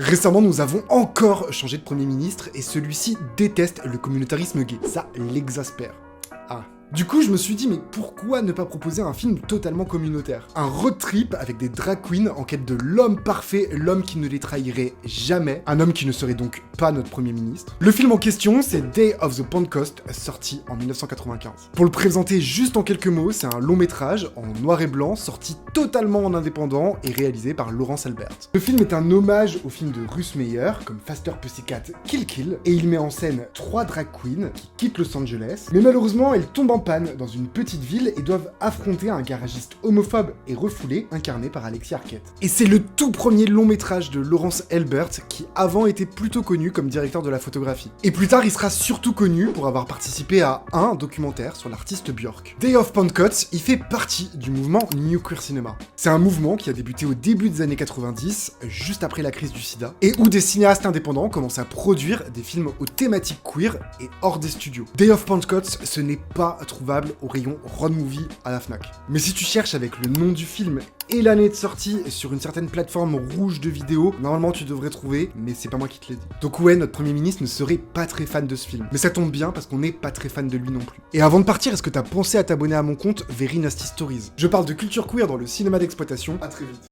Récemment, nous avons encore changé de Premier ministre et celui-ci déteste le communautarisme gay. Ça l'exaspère. Ah. Du coup, je me suis dit, mais pourquoi ne pas proposer un film totalement communautaire? Un road trip avec des drag queens en quête de l'homme parfait, l'homme qui ne les trahirait jamais, un homme qui ne serait donc pas notre Premier ministre. Le film en question, c'est Day of the Pentecost, sorti en 1995. Pour le présenter juste en quelques mots, c'est un long métrage en noir et blanc, sorti totalement en indépendant et réalisé par Laurence Albert. Le film est un hommage au film de Ruth Meyer, comme Faster Pussycat Kill Kill, et il met en scène 3 drag queens qui quittent Los Angeles, mais malheureusement, elles tombent en panne dans une petite ville et doivent affronter un garagiste homophobe et refoulé incarné par Alexis Arquette. Et c'est le tout premier long métrage de Laurence Albert qui avant était plutôt connu comme directeur de la photographie. Et plus tard il sera surtout connu pour avoir participé à un documentaire sur l'artiste Björk. Day of Pentecost, il fait partie du mouvement New Queer Cinema. C'est un mouvement qui a débuté au début des années 90, juste après la crise du sida, et où des cinéastes indépendants commencent à produire des films aux thématiques queer et hors des studios. Day of Pentecost, ce n'est pas trouvable au rayon road movie à la Fnac. Mais si tu cherches avec le nom du film et l'année de sortie sur une certaine plateforme rouge de vidéos, normalement tu devrais trouver, mais c'est pas moi qui te l'ai dit. Donc ouais, notre Premier ministre ne serait pas très fan de ce film. Mais ça tombe bien parce qu'on n'est pas très fan de lui non plus. Et avant de partir, est-ce que t'as pensé à t'abonner à mon compte Very Nasty Stories? Je parle de culture queer dans le cinéma d'exploitation. À très vite.